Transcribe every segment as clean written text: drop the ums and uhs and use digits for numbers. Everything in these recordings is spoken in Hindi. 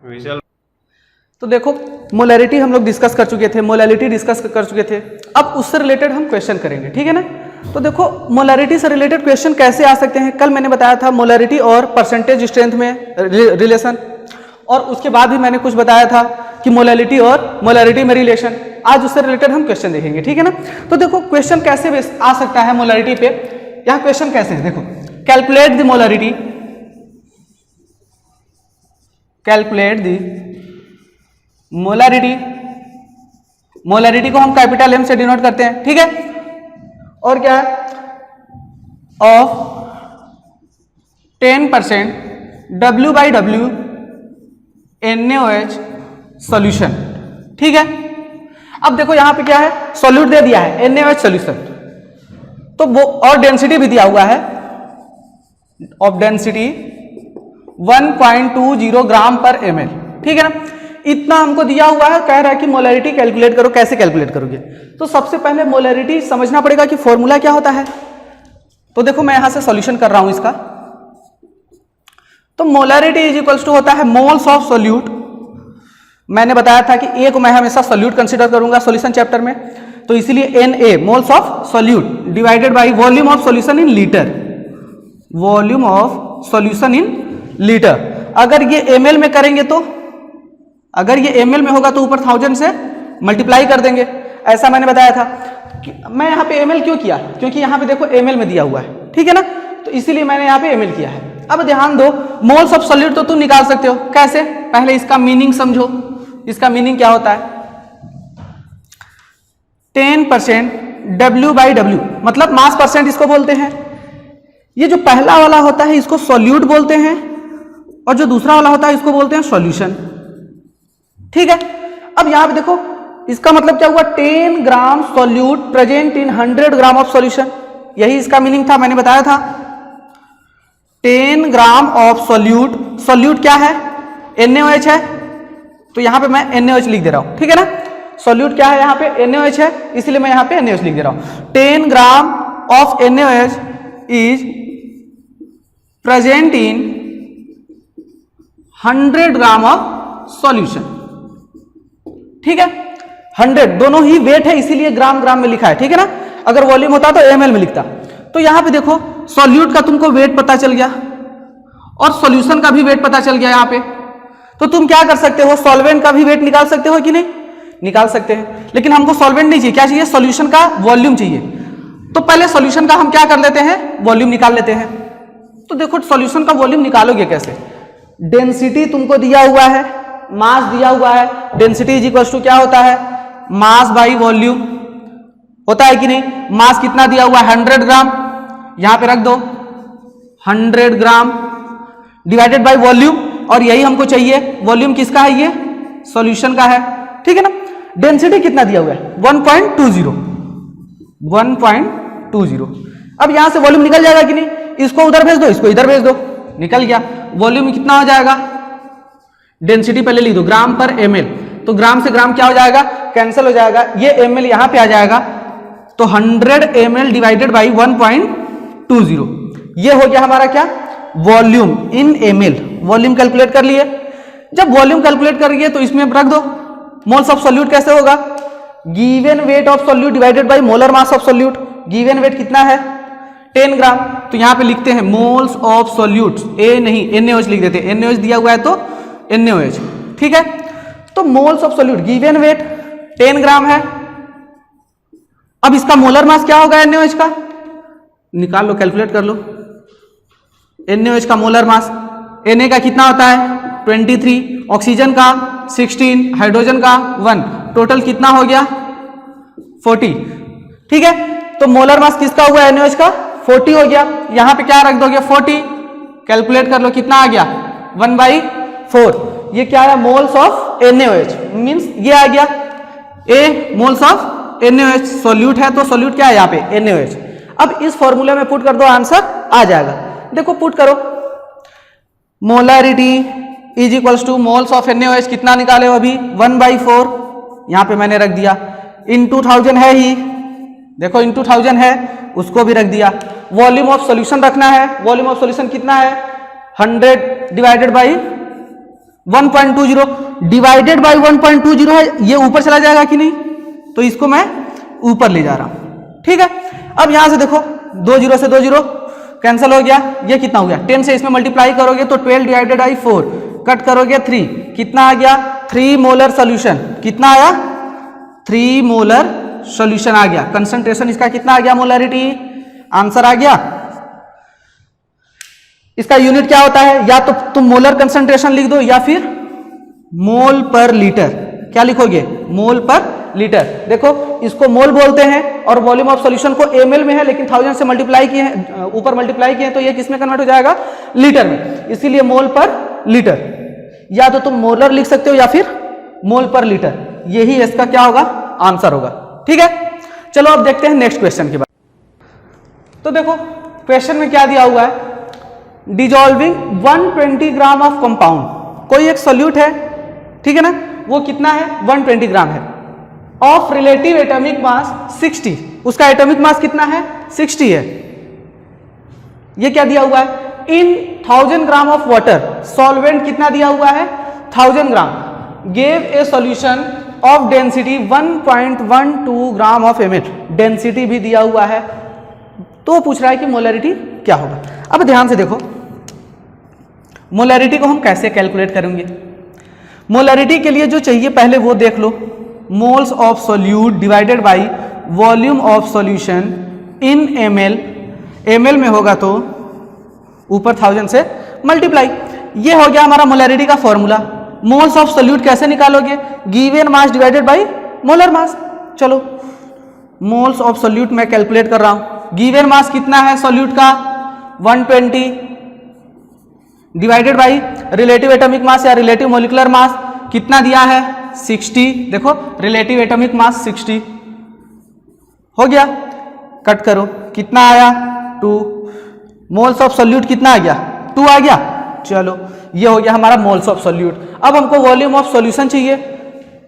विजुअल। तो देखो मोलैरिटी हम लोग डिस्कस कर चुके थे, मोलैलिटी डिस्कस कर चुके थे। अब उससे रिलेटेड हम क्वेश्चन करेंगे, ठीक है ना। तो देखो मोलैरिटी से रिलेटेड क्वेश्चन कैसे आ सकते हैं। कल मैंने बताया था मोलैरिटी और परसेंटेज स्ट्रेंथ में रिलेशन, और उसके बाद भी मैंने कुछ बताया था कि मोलैलिटी और मोलैरिटी में रिलेशन। आज उससे रिलेटेड हम क्वेश्चन देखेंगे, ठीक है ना। तो देखो क्वेश्चन कैसे आ सकता है मोलैरिटी पे। यहाँ क्वेश्चन कैसे है, देखो calculate the molarity, calculate the molarity. Molarity को हम कैपिटल एम से डिनोट करते हैं, ठीक है। और क्या है, ऑफ 10% W/W NaOH सॉल्यूशन, ठीक है। अब देखो यहां पे क्या है, सॉल्यूट दे दिया है NaOH सॉल्यूशन, तो वो और डेंसिटी भी दिया हुआ है, ऑफ डेंसिटी 1.20 ग्राम पर ml, ठीक है ना। इतना हमको दिया हुआ है, कह रहा है कि मोलैरिटी कैलकुलेट करो। कैसे कैलकुलेट करोगे, तो सबसे पहले मोलैरिटी समझना पड़ेगा कि फॉर्मूला क्या होता है। तो देखो मैं यहां से सॉल्यूशन कर रहा हूं इसका। तो मोलैरिटी इज इक्वल्स टू होता है मोल्स ऑफ सोल्यूट। मैंने बताया था कि ए को मैं हमेशा सोल्यूट कंसीडर करूंगा सॉल्यूशन चैप्टर में, तो इसीलिए Na moles of solute divided by volume of solution in litre, volume of solution in litre. अगर ये ml में करेंगे तो, अगर ये ml में होगा तो ऊपर 1000 से मल्टीप्लाई कर देंगे, ऐसा मैंने बताया था। मैं यहाँ पे ml क्यों किया, क्योंकि यहाँ पे देखो ml में दिया हुआ है, ठीक है ना, तो इसीलिए मैंने यहाँ पे ml किया है। अब ध्यान दो, मोल्स ऑफ सॉल्यूट तो तुम निकाल सकते हो, कैसे, पहले इसका मीनिंग समझो। इसका मीनिंग क्या होता है, 10% W/W मतलब मास परसेंट इसको बोलते हैं। ये जो पहला वाला होता है इसको सॉल्यूट बोलते हैं, और जो दूसरा वाला होता है इसको बोलते हैं सॉल्यूशन, ठीक है। अब यहां पे देखो इसका मतलब क्या हुआ, 10 gram solute present in 100 gram of solution, यही इसका मीनिंग था, मैंने बताया था। 10 ग्राम ऑफ सॉल्यूट, सॉल्यूट क्या है, NaOH है, तो यहां पे मैं NaOH लिख दे रहा हूं, ठीक है ना। सॉल्यूट क्या है, यहाँ पे NaOH है, इसलिए मैं यहाँ पे NaOH लिख दे रहा हूं। 10 gram of NaOH is present in 100 gram of solution, ठीक है। 100 दोनों ही वेट है, इसीलिए ग्राम ग्राम में लिखा है, ठीक है ना। अगर वॉल्यूम होता तो ml में लिखता। तो यहां पे देखो सॉल्यूट का तुमको वेट पता चल गया और सॉल्यूशन का भी वेट पता चल गया यहां पे। तो तुम क्या कर सकते हो, सॉल्वेंट का भी वेट निकाल सकते हो कि नहीं, निकाल सकते हैं। लेकिन हमको सॉल्वेंट नहीं चाहिए, क्या चाहिए, सॉल्यूशन का वॉल्यूम चाहिए। तो पहले सॉल्यूशन का हम क्या कर लेते हैं, वॉल्यूम निकाल लेते हैं। तो देखो सॉल्यूशन का वॉल्यूम निकालोगे कैसे, डेंसिटी तुमको दिया हुआ है, मास दिया हुआ है, डेंसिटी इज इक्वल टू क्या होता है, मास बाई वॉल्यूम होता है कि नहीं। मास कितना दिया हुआ है, 100 ग्राम, यहां पे रख दो 100 ग्राम डिवाइडेड बाई वॉल्यूम, और यही हमको चाहिए। वॉल्यूम किसका है, ये सॉल्यूशन का है, ठीक है ना। डेंसिटी कितना दिया हुआ है, 1.20, 1.20। अब यहां से वॉल्यूम निकल जाएगा कि नहीं, इसको उधर भेज दो, इसको इधर भेज दो, निकल गया। वॉल्यूम कितना हो जाएगा, डेंसिटी पहले लिख दो, ग्राम पर ml, तो ग्राम से ग्राम क्या हो जाएगा, कैंसिल हो जाएगा, ये ml यहां पे आ जाएगा, तो 100 ml डिवाइडेड बाई 1.20, ये हो गया हमारा क्या, volume in ml। Volume calculate कर लिए। जब वॉल्यूम कैलकुलेट कर लिए तो इसमें रख दो मोल्स ऑफ सॉल्यूट। कैसे होगा, given weight of solute divided by molar mass of solute. Given weight कितना है, 10 ग्राम, तो यहां पे लिखते हैं मोल्स ऑफ सॉल्यूट, ए नहीं NaOH लिख देते हैं, NaOH दिया हुआ है तो NaOH, ठीक है। तो moles of solute given weight 10 ग्राम है। अब इसका मोलर मास क्या होगा NaOH का, निकाल लो, कैलकुलेट कर लो। NaOH का मोलर मास, Na का कितना होता है 23, ऑक्सीजन का 16, हाइड्रोजन का 1, टोटल कितना हो गया 40, ठीक है। तो मोलर मास किसका हुआ, NaOH का 40 हो गया। यहां पे क्या रख दोगे 40, कैलकुलेट कर लो कितना आ गया 1/4। ये क्या है, मोल्स ऑफ NaOH, मींस ये आ गया A moles of NaOH। Solute है तो सॉल्यूट क्या है यहाँ पे NaOH। अब इस फॉर्मूले में पुट कर दो, आंसर आ जाएगा। देखो पुट करो, molarity is equals two moles of NaOH कितना निकाले हो अभी 1/4, यहां पे मैंने रख दिया, इनटू 1000 है ही, देखो इनटू 1000 है, उसको भी रख दिया। वॉल्यूम ऑफ सॉल्यूशन रखना है, वॉल्यूम ऑफ सॉल्यूशन कितना है 100 डिवाइडेड बाई 1.20 डिवाइडेड बाई 1.20 है, ये ऊपर चला जाएगा कि नहीं, तो इसको मैं ऊपर ले जा रहा हूं, ठीक है। अब यहां से देखो 2 जीरो से 2 जीरो कैंसिल हो गया, ये कितना हो गया 10 से इसमें मल्टीप्लाई करोगे तो 12 डिवाइडेड बाई 4, कट करोगे 3, कितना आ गया 3 मोलर सोल्यूशन, कितना आया 3 मोलर सोल्यूशन आ गया। कंसंट्रेशन इसका कितना आ गया मोलरिटी, आंसर आ गया। इसका यूनिट क्या होता है, या तो तुम मोलर कंसंट्रेशन लिख दो या फिर मोल पर लीटर, क्या लिखोगे मोल पर लीटर। देखो इसको मोल बोलते हैं और वॉल्यूम ऑफ सॉल्यूशन को ml में है, लेकिन 1000 से मल्टीप्लाई किए हैं, ऊपर मल्टीप्लाई किए हैं, तो ये किस में कन्वर्ट हो जाएगा लीटर में, इसीलिए मोल पर लीटर। या तो तुम मोलर लिख सकते हो या फिर मोल पर लीटर, यही इसका क्या होगा आंसर होगा, ठीक है। चलो अब देखते हैं नेक्स्ट क्वेश्चन के बाद। तो देखो क्वेश्चन में क्या दिया हुआ है, डिजॉल्विंग 120 ग्राम ऑफ कंपाउंड, कोई एक सोल्यूट है, ठीक है ना, वो कितना है 120 ग्राम है, ऑफ रिलेटिव एटॉमिक मास 60, उसका एटॉमिक मास कितना है 60 है। ये क्या दिया हुआ है, in 1000 gram of water, solvent कितना दिया हुआ है 1000 gram, gave a solution of density 1.12 gram of ml, density भी दिया हुआ है, तो पूछ रहा है कि मोलरिटी क्या होगा। अब ध्यान से देखो मोलरिटी को हम कैसे कैलकुलेट करेंगे। मोलरिटी के लिए जो चाहिए पहले वो देख लो, moles of solute divided by volume of solution in ml, ml में होगा तो ऊपर 1000 से मल्टीप्लाई, ये हो गया हमारा मोलरिटी का फॉर्मूला। मोल्स ऑफ सोल्यूट कैसे निकालोगे, given mass divided by molar मास। चलो मोल्स ऑफ सोल्यूट मैं कैलकुलेट कर रहा हूं, गिवन मास कितना है सोल्यूट का 120 divided by relative atomic mass या रिलेटिव मॉलिक्यूलर मास कितना दिया है 60, देखो रिलेटिव एटॉमिक मास 60 हो गया, कट करो कितना आया 2, मोल्स ऑफ सोल्यूट कितना आ गया 2 आ गया। चलो ये हो गया हमारा मोल्स ऑफ सोल्यूट। अब हमको वॉल्यूम ऑफ सॉल्यूशन चाहिए,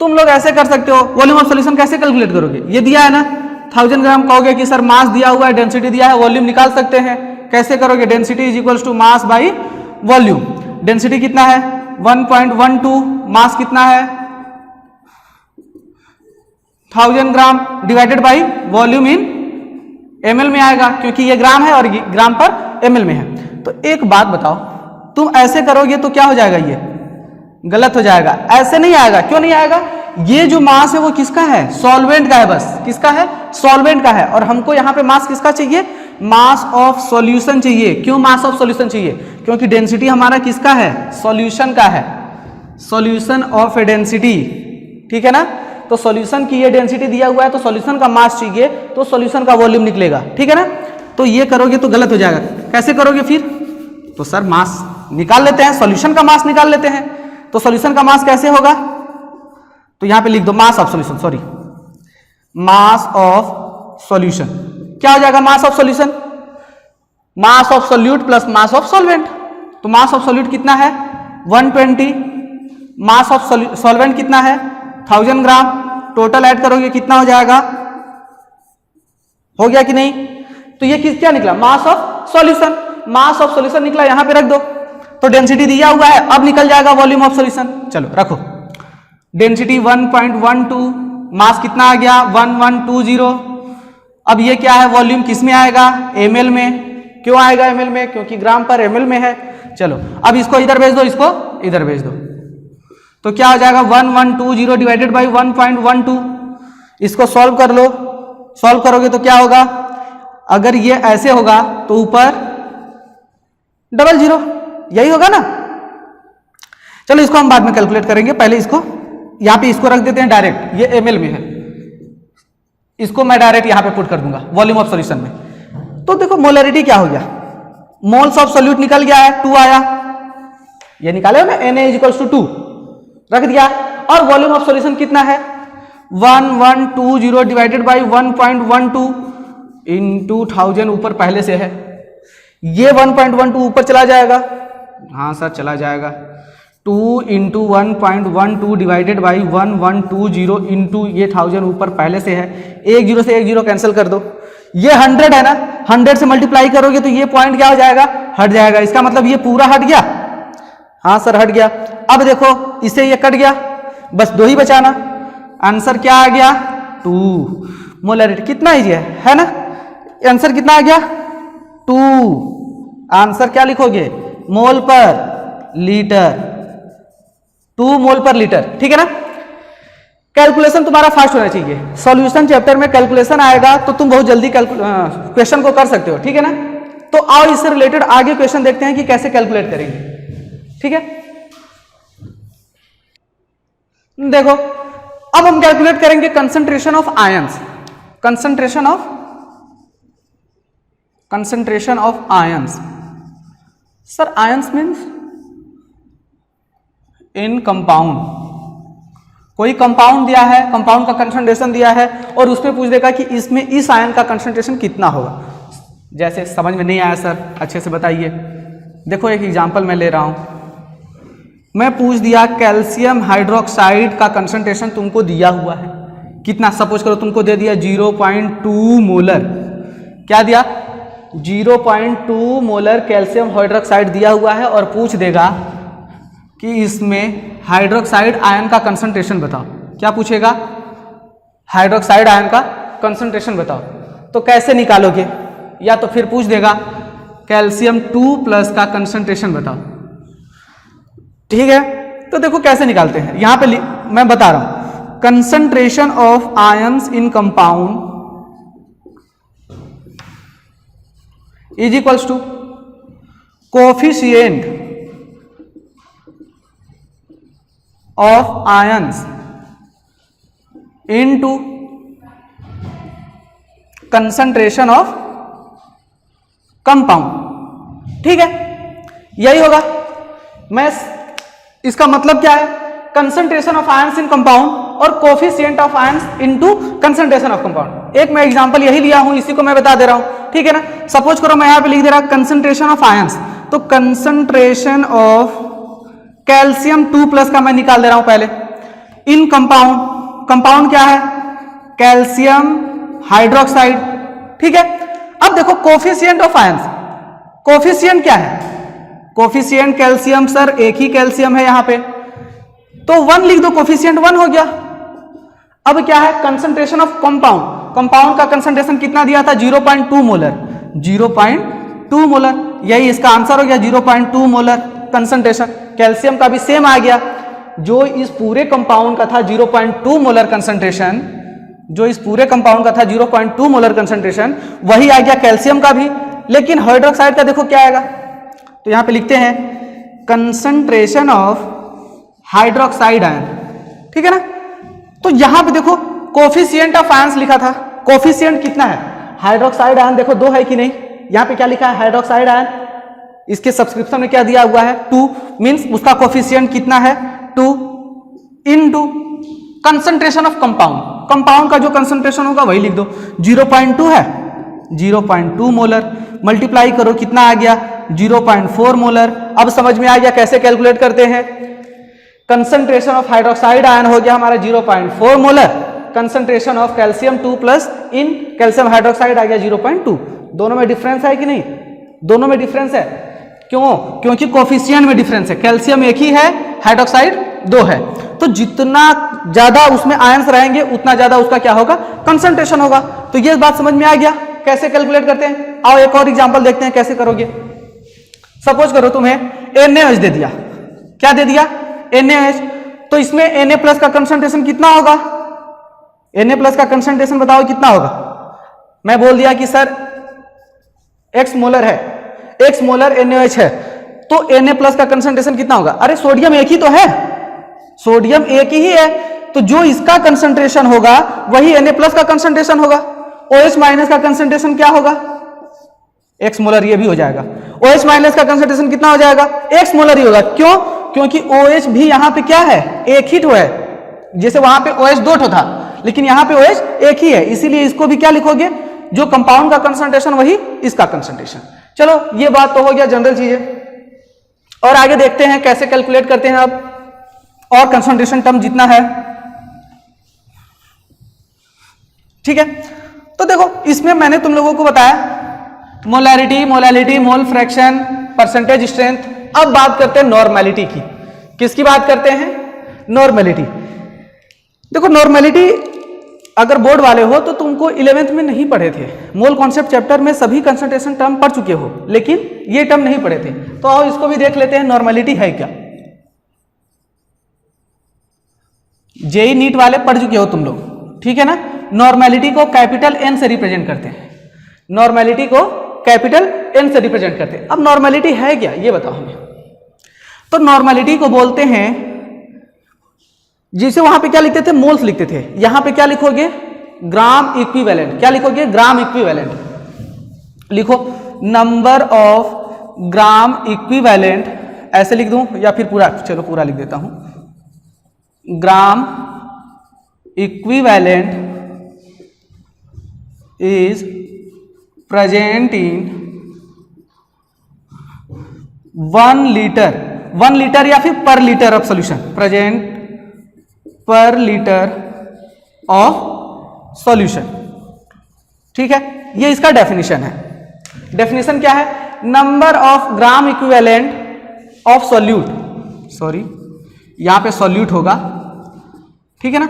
तुम लोग ऐसे कर सकते हो, वॉल्यूम ऑफ सॉल्यूशन कैसे कैलकुलेट करोगे, ये दिया है ना 1000 ग्राम, कहोगे कि सर मास दिया हुआ है, डेंसिटी दिया है, वॉल्यूम निकाल सकते हैं, कैसे करोगे, density is equals to mass by volume. Density कितना है 1.12, मास कितना है 1000 gram divided by volume in ml में आएगा, क्योंकि ये ग्राम है और ग्राम पर ml में है। तो एक बात बताओ, तुम ऐसे करोगे तो क्या हो जाएगा, ये गलत हो जाएगा, ऐसे नहीं आएगा। क्यों नहीं आएगा, ये जो मास है वो किसका है सॉल्वेंट का है, बस किसका है सॉल्वेंट का है, और हमको यहाँ पे मास किसका चाहिए मास ऑफ सॉल्यूशन चाहिए। क्यों मास ऑफ सॉल्यूशन चाहिए, क्योंकि डेंसिटी हमारा किसका है सॉल्यूशन का है, सॉल्यूशन ऑफ ए डेंसिटी, ठीक है ना। तो सॉल्यूशन की ये डेंसिटी दिया हुआ है, तो सॉल्यूशन का मास चाहिए, तो सॉल्यूशन का वॉल्यूम निकलेगा, ठीक है ना। तो ये करोगे तो गलत हो जाएगा, कैसे करोगे फिर, तो सर मास निकाल लेते हैं, सॉल्यूशन का मास निकाल लेते हैं। तो सॉल्यूशन का मास कैसे होगा, तो यहां पे लिख दो mass of solution, sorry mass of solution, क्या हो जाएगा mass of solution, mass of solute plus mass of solvent. तो मास ऑफ सोल्यूट कितना है 120, मास ऑफ सॉल्वेंट कितना है 1000 ग्राम, टोटल ऐड करोगे कितना हो जाएगा, हो गया कि नहीं। तो ये क्या निकला mass of solution, mass of solution निकला, यहां पे रख दो। तो डेंसिटी दिया हुआ है, अब निकल जाएगा वॉल्यूम ऑफ सॉल्यूशन। चलो रखो, डेंसिटी 1.12, मास कितना आ गया 1120। अब ये क्या है वॉल्यूम किस में आएगा ml में, क्यों आएगा ml में, क्योंकि ग्राम पर ml में है। चलो अब इसको इधर भेज दो, इसको इधर भेज दो, तो क्या हो जाएगा 1120 डिवाइडेड बाई 1.12। इसको सॉल्व कर लो, सॉल्व करोगे तो क्या होगा, अगर ये ऐसे होगा तो ऊपर 00, यही होगा ना। चलो इसको हम बाद में कैलकुलेट करेंगे, पहले इसको यहां पे इसको रख देते हैं डायरेक्ट, ये ml में है, इसको मैं डायरेक्ट यहां पे पुट कर दूंगा वॉल्यूम ऑफ सॉल्यूशन में। तो देखो मोलरिटी क्या हो गया, मोल्स ऑफ सोल्यूट निकल गया है 2 आया, ये निकाले हो ना Na=2 रख दिया, और वॉल्यूम ऑफ सॉल्यूशन कितना है 1120 डिवाइडेड बाई 1.12 इंटू 1000, ऊपर पहले से है, ये 1.12 ऊपर चला जाएगा, हाँ सर चला जाएगा, 2 इंटू 1.12 डिवाइडेड बाई 1120 इंटू ये 1000 ऊपर पहले से है, एक जीरो से एक जीरो कैंसिल कर दो, ये 100 है ना, 100 से मल्टीप्लाई करोगे तो ये पॉइंट क्या हो जाएगा हट जाएगा, इसका मतलब ये पूरा हट गया, हाँ सर हट गया। अब देखो इसे ये कट गया, बस 2 ही बचाना। आंसर क्या आ गया 2 मोलरिटी। कितना इजी है ना? आंसर कितना आ गया 2। आंसर क्या लिखोगे मोल पर लीटर, 2 मोल पर लीटर। ठीक है ना? कैलकुलेशन तुम्हारा फास्ट होना चाहिए। सॉल्यूशन चैप्टर में कैलकुलेशन आएगा तो तुम बहुत जल्दी क्वेश्चन को कर सकते हो। ठीक है ना? तो आओ इससे रिलेटेड आगे क्वेश्चन देखते हैं कि कैसे कैलकुलेट करेंगे। ठीक है, देखो अब हम कैलकुलेट करेंगे concentration of ions. Concentration of ions. Sir ions means in compound, कोई कंपाउंड दिया है, कंपाउंड का कंसंट्रेशन दिया है और उसमें पूछ देगा कि इसमें इस आयन का कंसंट्रेशन कितना होगा। जैसे समझ में नहीं आया सर, अच्छे से बताइए। देखो एक एग्जांपल मैं ले रहा हूं, मैं पूछ दिया कैल्शियम हाइड्रोक्साइड का कंसंट्रेशन तुमको दिया हुआ है कितना, सपोज करो तुमको दे दिया 0.2 मोलर। क्या दिया 0.2 मोलर कैल्शियम हाइड्रोक्साइड दिया हुआ है और पूछ देगा कि इसमें हाइड्रोक्साइड आयन का कंसंट्रेशन बताओ। क्या पूछेगा हाइड्रोक्साइड आयन का कंसंट्रेशन बताओ। तो कैसे निकालोगे, या तो फिर पूछ देगा कैल्शियम 2+ का कंसंट्रेशन बताओ। ठीक है, तो देखो कैसे निकालते हैं। यहां पे मैं बता रहा हूं concentration of ions in compound is equals to coefficient of ions into concentration of compound. ठीक है, यही होगा। मैं इसका मतलब क्या है concentration of ions in compound और coefficient of ions into concentration of compound. एक मैं एग्जांपल यही लिया हूं, इसी को मैं बता दे रहा हूं। ठीक है ना? सपोज करो मैं यहां पे लिख दे रहा कंसंट्रेशन ऑफ आयंस, तो कंसंट्रेशन ऑफ कैल्शियम 2+ का मैं निकाल दे रहा हूं पहले इन कंपाउंड। कंपाउंड क्या है कैल्शियम हाइड्रोक्साइड। ठीक है, अब देखो कोफिशिएंट ऑफ आयंस, कोफिशिएंट क्या है कोफिशिएंट कैल्शियम, सर एक ही कैल्शियम है यहां पे, तो 1 लिख दो, कोफिशिएंट 1 हो गया। अब क्या है कंसंट्रेशन ऑफ कंपाउंड, कंपाउंड का कंसंट्रेशन कितना दिया था 0.2 मोलर, 0.2 मोलर, यही इसका आंसर हो गया 0.2 मोलर कंसंट्रेशन। कैल्शियम का भी सेम आ गया, जो इस पूरे कंपाउंड का था 0.2 मोलर कंसंट्रेशन, जो इस पूरे कंपाउंड का था 0.2 मोलर कंसंट्रेशन, वही आ गया कैल्शियम का भी। लेकिन हाइड्रोक्साइड का देखो क्या आएगा, तो यहां पे लिखते हैं कंसंट्रेशन ऑफ हाइड्रोक्साइड आयन। ठीक है ना? तो यहां पे देखो कोफिशिएंट ऑफ आयंस लिखा था, कोफिशिएंट कितना है हाइड्रोक्साइड आयन, देखो 2 है कि नहीं। यहां पे क्या लिखा है हाइड्रोक्साइड आयन, इसके सब्सक्रिप्शन में क्या दिया हुआ है 2, मींस उसका कोफिशिएंट कितना है 2 into concentration of compound, compound का जो कंसंट्रेशन होगा वही लिख दो, 0.2 है 0.2 मोलर, मल्टीप्लाई करो कितना आ गया 0.4 मोलर। अब समझ में आ गया कैसे कैलकुलेट करते हैं। कंसंट्रेशन ऑफ हाइड्रोक्साइड आयन हो गया हमारा 0.4 molar, concentration of calcium 2+ in calcium hydroxide आ गया 0.2। दोनों में डिफरेंस है कि नहीं, दोनों में डिफरेंस है। क्यों? क्योंकि कोफिशिएंट में डिफरेंस है, कैल्शियम एक ही है हाइड्रोक्साइड 2 है, तो जितना ज्यादा उसमें आयंस रहेंगे उतना ज्यादा उसका क्या होगा कंसंट्रेशन होगा। तो ये बात समझ में आ गया कैसे कैलकुलेट करते हैं। आओ एक और एग्जांपल देखते हैं कैसे करोगे। सपोज करो तुम्हें NaOH दे दिया, क्या दे दिया NaOH, तो इसमें Na+ का कंसंट्रेशन कितना होगा, Na+ का कंसंट्रेशन बताओ कितना होगा। मैं बोल दिया कि सर X मोलर है, X मोलर NaOH है, तो Na+ का कंसंट्रेशन कितना होगा। अरे सोडियम एक ही तो है, सोडियम एक ही है, तो जो इसका कंसंट्रेशन होगा वही Na+ का कंसंट्रेशन होगा। OH- का कंसंट्रेशन क्या होगा X मोलर, ये भी हो जाएगा। OH- का कंसंट्रेशन कितना हो जाएगा X मोलर ही होगा। क्यों? क्योंकि OH भी यहां पे क्या है एक ही ठो है, जैसे वहां पे OH 2 ठो था, लेकिन यहां पे OH एक ही है, इसीलिए इसको भी क्या लिखोगे, जो कंपाउंड का कंसंट्रेशन वही इसका कंसंट्रेशन। चलो ये बात तो हो गया जनरल चीजें, और आगे देखते हैं कैसे कैलकुलेट करते हैं अब, और कंसंट्रेशन टर्म जितना है। ठीक है, तो देखो इसमें मैंने तुम लोगों को बताया molarity, molality, mole fraction, percentage strength. अब बात करते हैं नॉर्मेलिटी की। किसकी बात करते हैं? नॉर्मेलिटी। देखो नॉर्मेलिटी अगर बोर्ड वाले हो तो तुमको 11th में नहीं पढ़े थे, मोल कॉन्सेप्ट चैप्टर में सभी कंसंट्रेशन टर्म पढ़ चुके हो, लेकिन ये टर्म नहीं पढ़े थे। तो आओ इसको भी देख लेते हैं, नॉर्मेलिटी है क्या। जेई नीट वाले पढ़ चुके हो तुम लोग, ठीक है ना। नॉर्मेलिटी को कैपिटल एन से रिप्रेजेंट करते हैं, नॉर्मेलिटी को कैपिटल एन से रिप्रेजेंट करते हैं। अब नॉर्मेलिटी है क्या ये बताओ हमें। तो नॉर्मेलिटी को बोलते हैं, जिसे वहां पे क्या लिखते थे? मोल्स लिखते थे। यहां पे क्या लिखोगे? Gram equivalent. क्या लिखोगे? Gram equivalent. लिखो नंबर ऑफ ग्राम इक्विवेलेंट, ऐसे लिख दूं या फिर पूरा, चलो पूरा लिख देता हूं। ग्राम equivalent is present in 1 litre, 1 litre या फिर पर लीटर ऑफ सॉल्यूशन, प्रेजेंट पर लीटर ऑफ सॉल्यूशन। ठीक है, ये इसका डेफिनेशन है। डेफिनेशन क्या है? Number of gram equivalent of solute, sorry यहां पे सॉल्यूट होगा, ठीक है ना।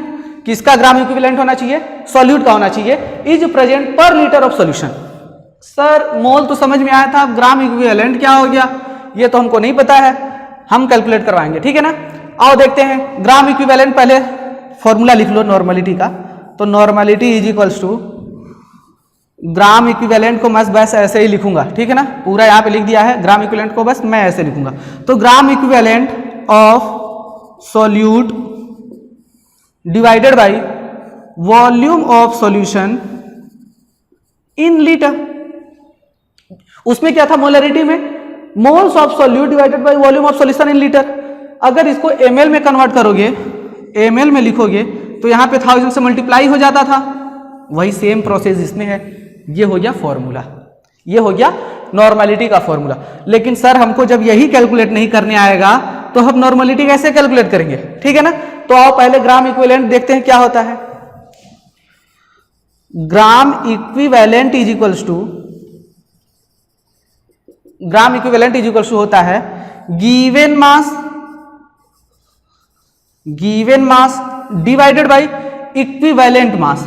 किसका ग्राम इक्विवेलेंट होना चाहिए? सॉल्यूट का होना चाहिए। इज प्रेजेंट पर लीटर ऑफ सॉल्यूशन। सर मोल तो समझ में आया था, ग्राम इक्विवेलेंट क्या हो गया ये तो हमको नहीं पता है, हम कैलकुलेट करवाएंगे, ठीक है ना। आओ देखते हैं ग्राम इक्विवेलेंट। पहले फॉर्मूला लिख लो नॉर्मेलिटी का। तो normality is equals to, gram equivalent को मैं बस ऐसे ही लिखूंगा, ठीक है ना, पूरा यहां पे लिख दिया है। ग्राम इक्विवेलेंट को बस मैं ऐसे लिखूंगा। तो gram equivalent of solute divided by volume of solution in litre. उसमें क्या था मोलरिटी में? Moles of solute divided by volume of solution in litre. अगर इसको ml में कन्वर्ट करोगे, ml में लिखोगे तो यहां पे 1000 से मल्टीप्लाई हो जाता था। वही सेम प्रोसेस इसमें है। ये हो गया फॉर्मूला, ये हो गया नॉर्मेलिटी का फॉर्मूला। लेकिन सर हमको जब यही कैलकुलेट नहीं करने आएगा तो हम नॉर्मेलिटी कैसे कैलकुलेट करेंगे, ठीक है ना। तो आओ पहले ग्राम इक्विवेलेंट देखते हैं क्या होता है। Gram equivalent is equals to, gram equivalent is equals to होता है given mass, given mass divided by equivalent mass,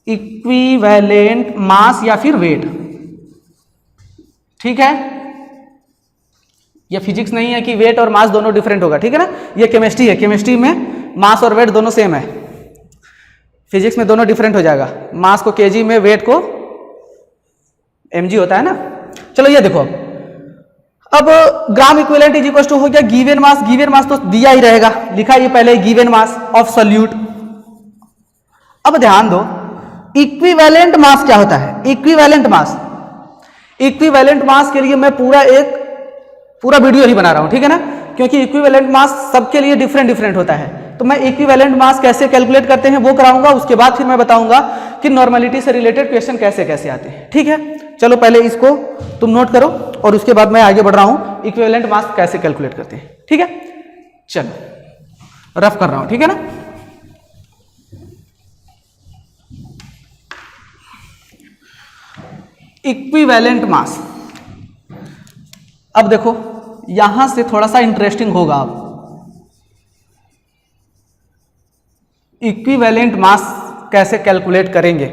equivalent mass या फिर वेट, ठीक है। ये फिजिक्स नहीं है कि वेट और मास दोनों डिफरेंट होगा, ठीक है ना। ये केमिस्ट्री है, केमिस्ट्री में मास और वेट दोनों सेम है। फिजिक्स में दोनों डिफरेंट हो जाएगा, मास को केजी में, वेट को एमजी होता है ना। चलो ये देखो, अब gram equivalent is equal to हो गया गिवन मास। गिवन मास तो दिया ही रहेगा, लिखा ये पहले गिवन मास ऑफ सॉल्यूट। अब ध्यान दो इक्विवेलेंट मास क्या होता है। इक्विवेलेंट मास, इक्विवेलेंट मास के लिए मैं पूरा वीडियो ही बना रहा हूं, ठीक है ना, क्योंकि इक्विवेलेंट मास सबके लिए डिफरेंट डिफरेंट होता है। तो मैं इक्विवेलेंट मास कैसे कैलकुलेट करते हैं वो कराऊंगा, उसके बाद फिर मैं बताऊंगा कि नॉर्मेलिटी से रिलेटेड क्वेश्चन कैसे कैसे आते हैं, ठीक है। चलो पहले इसको तुम नोट करो और उसके बाद मैं आगे बढ़ रहा हूं इक्विवेलेंट मास कैसे कैलकुलेट करते हैं, ठीक है। चलो रफ कर रहा हूं, ठीक है ना। इक्विवेलेंट मास, अब देखो यहां से थोड़ा सा इंटरेस्टिंग होगा। अब इक्विवेलेंट मास कैसे कैलकुलेट करेंगे,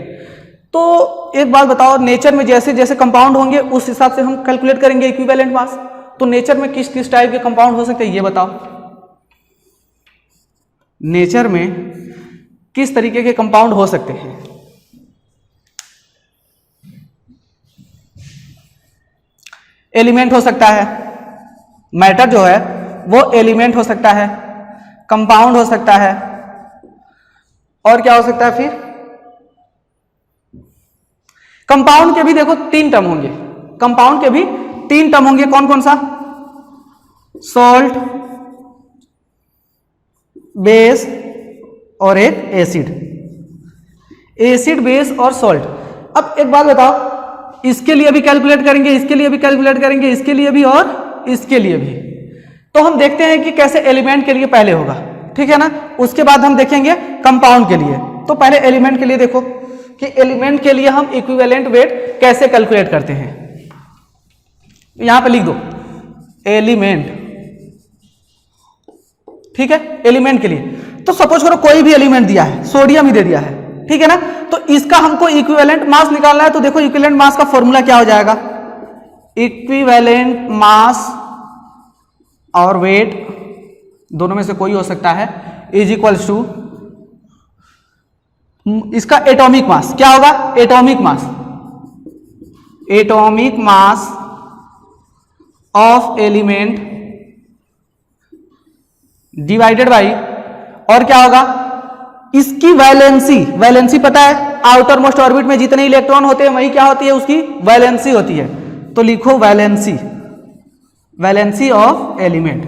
तो एक बात बताओ, नेचर में जैसे जैसे कंपाउंड होंगे उस हिसाब से हम कैलकुलेट करेंगे इक्विवेलेंट मास। तो नेचर में किस किस टाइप के कंपाउंड हो सकते हैं ये बताओ। नेचर में किस तरीके के कंपाउंड हो सकते हैं? एलिमेंट हो सकता है, मैटर जो है वो एलिमेंट हो सकता है, कंपाउंड हो सकता है, और क्या हो सकता है फिर? कंपाउंड के भी देखो 3 टर्म होंगे, कंपाउंड के भी 3 टर्म होंगे। कौन कौन सा? सॉल्ट, बेस और एक एसिड। एसिड, बेस और सॉल्ट। अब एक बात बताओ, इसके लिए भी कैलकुलेट करेंगे, इसके लिए भी कैलकुलेट करेंगे, इसके लिए भी और इसके लिए भी। तो हम देखते हैं कि कैसे एलिमेंट के लिए पहले होगा, ठीक है ना, उसके बाद हम देखेंगे कंपाउंड के लिए। तो पहले एलिमेंट के लिए देखो कि एलिमेंट के लिए हम इक्विवेलेंट वेट कैसे कैलकुलेट करते हैं। यहां पे लिख दो एलिमेंट, ठीक है, एलिमेंट के लिए। तो सपोज करो कोई भी एलिमेंट दिया है, सोडियम ही दे दिया है, ठीक है ना, तो इसका हमको इक्विवेलेंट मास निकालना है। तो देखो इक्विवेलेंट मास का फॉर्मूला क्या हो जाएगा, इक्विवेलेंट मास और वेट दोनों में से कोई हो सकता है, इज इक्वल्स टू इसका एटॉमिक मास। क्या होगा, atomic mass, atomic mass of element divided by, और क्या होगा, इसकी वैलेंसी। वैलेंसी पता है, आउटर मोस्ट ऑर्बिट में जितने इलेक्ट्रॉन होते हैं वही क्या होती है, उसकी वैलेंसी होती है। तो लिखो वैलेंसी, वैलेंसी ऑफ एलिमेंट।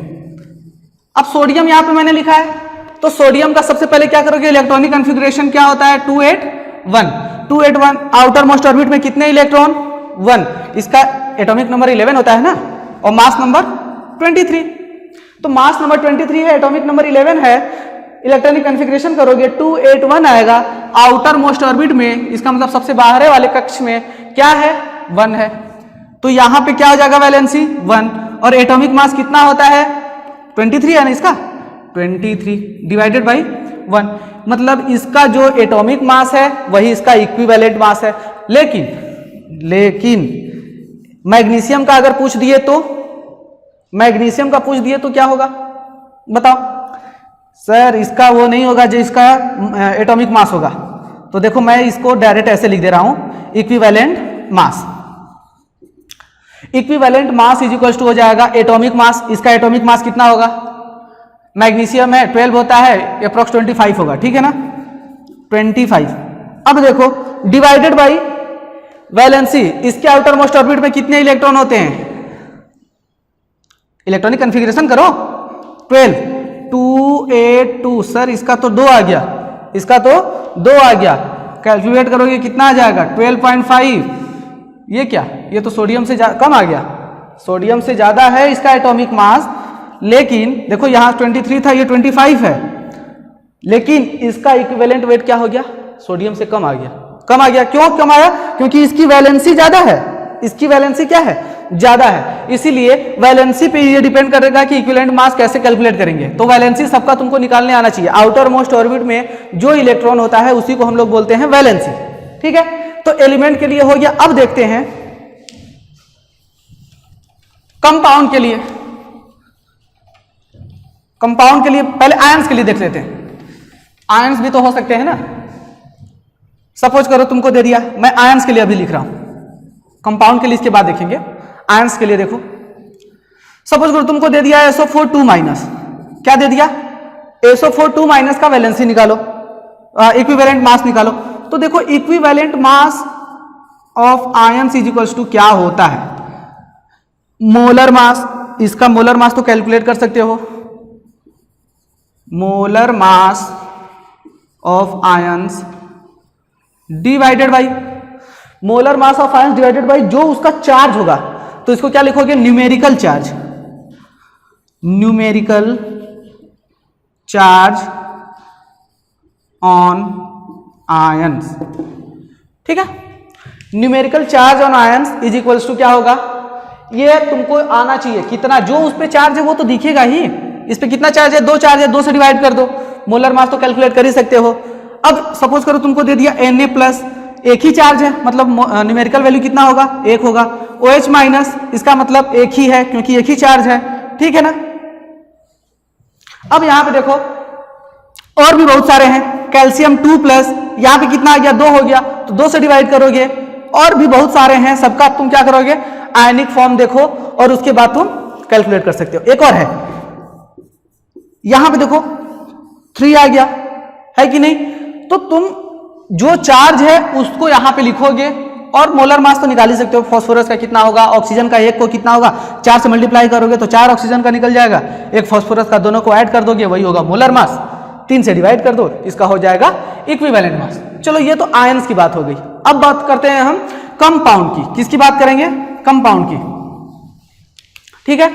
अब सोडियम यहां पे मैंने लिखा है, तो सोडियम का सबसे पहले क्या करोगे, इलेक्ट्रॉनिक कॉन्फ़िगरेशन क्या होता है, 281। 281 आउटर मोस्ट ऑर्बिट में कितने इलेक्ट्रॉन, 1, इसका एटॉमिक नंबर 11 होता है ना, और मास नंबर 23। तो मास नंबर 23 है, एटॉमिक नंबर 11 है, इलेक्ट्रॉनिक कॉन्फ़िगरेशन करोगे 281 आएगा। आउटर मोस्ट ऑर्बिट में, इसका मतलब सबसे बाहर वाले कक्ष में क्या है, 1 है। तो यहां पे क्या हो जाएगा, वैलेंसी 1, और एटॉमिक मास कितना होता है, 23 है ना, इसका 23 डिवाइडेड बाई 1, मतलब इसका जो एटॉमिक मास है वही इसका इक्विवेलेंट मास है। लेकिन मैग्नीशियम का अगर पूछ दिए तो, मैग्नीशियम का पूछ दिए तो क्या होगा बताओ सर, इसका वो नहीं होगा जो इसका एटॉमिक मास होगा। तो देखो मैं इसको डायरेक्ट ऐसे लिख दे रहा हूं, equivalent mass. Equivalent mass is equal to हो जाएगा एटॉमिक मास। इसका एटॉमिक मास कितना होगा, मैग्नीशियम है 12 होता है, अप्रॉक्स 25 होगा, ठीक है ना, 25। अब देखो डिवाइडेड बाई वैलेंसी, इसके आउटर मोस्ट ऑर्बिट में कितने इलेक्ट्रॉन होते हैं, इलेक्ट्रॉनिक कॉन्फ़िगरेशन करो, 12, 282, सर इसका तो 2 आ गया, इसका तो 2 आ गया, कैलकुलेट करोगे कितना आ जाएगा, 12.5। ये क्या, ये तो सोडियम से कम आ गया, सोडियम से ज्यादा है इसका एटॉमिक मास, लेकिन देखो यहां 23 था, ये 25 है, लेकिन इसका इक्विवेलेंट वेट क्या हो गया, सोडियम से कम आ गया, कम आ गया। क्यों कम आया, क्योंकि इसकी वैलेंसी ज्यादा है, इसकी वैलेंसी क्या है, ज्यादा है, इसीलिए वैलेंसी पे ये डिपेंड करेगा कि इक्विवेलेंट मास कैसे कैलकुलेट करेंगे। तो वैलेंसी सबका तुमको निकालने आना चाहिए। आउटर मोस्ट ऑर्बिट में जो इलेक्ट्रॉन होता है उसी को हम लोग बोलते हैं वैलेंसी, ठीक है। तो एलिमेंट के लिए हो गया। अब देखते हैं कंपाउंड के लिए। कंपाउंड के लिए पहले आयंस के लिए देख लेते हैं। आयंस भी तो हो सकते हैं ना, सपोज करो तुमको दे दिया, मैं आयंस के लिए अभी लिख रहा हूं, कंपाउंड के लिए इसके बाद देखेंगे। आयंस के लिए देखो, सपोज करो तुमको दे दिया SO4 2-, क्या दे दिया, SO4 2- का वैलेंसी निकालो, इक्विवेलेंट मास निकालो। तो देखो equivalent mass of ions is equals to क्या होता है, मोलर मास। इसका मोलर मास तो कैलकुलेट कर सकते हो, molar mass of ions divided by molar mass of ions divided by जो उसका चार्ज होगा। तो इसको क्या लिखोगे, numerical charge, numerical charge on ions, ठीक है। Numerical charge on ions is equals to क्या होगा, ये तुमको आना चाहिए कितना, जो उस पे चार्ज है वो तो दिखेगा ही, इस पे कितना चार्ज है, 2 चार्ज है, 2 से डिवाइड कर दो, मोलर मास तो कैलकुलेट कर ही सकते हो। अब सपोज करो तुमको दे दिया Na+, एक ही चार्ज है, मतलब न्यूमेरिकल वैल्यू कितना होगा, 1 होगा। OH-, इसका मतलब एक ही है क्योंकि एक ही चार्ज है, ठीक है ना। अब यहां पे देखो और भी बहुत सारे हैं, कैल्शियम 2+, यहां पे कितना आ गया, 2 हो गया, तो 2 से डिवाइड करोगे। और भी बहुत सारे हैं, सबका तुम क्या करोगे, आयनिक फॉर्म देखो और उसके बाद तुम कैलकुलेट कर सकते हो। एक और है, यहां पे देखो 3 आ गया, है कि नहीं। तो तुम जो चार्ज है उसको यहां पे लिखोगे और मोलर मास तो निकाल ही सकते हो। फास्फोरस का कितना होगा, ऑक्सीजन का एक को कितना होगा, 4 से मल्टीप्लाई करोगे तो 4 ऑक्सीजन का निकल जाएगा, 1 फास्फोरस का, दोनों को ऐड कर दोगे वही होगा मोलर मास, 3 से डिवाइड कर दो, इसका हो जाएगा इक्विवेलेंट मास। चलो ये तो आयंस की बात हो गई। अब बात करते हैं हम कंपाउंड की। किसकी बात करेंगे, कंपाउंड की, ठीक है।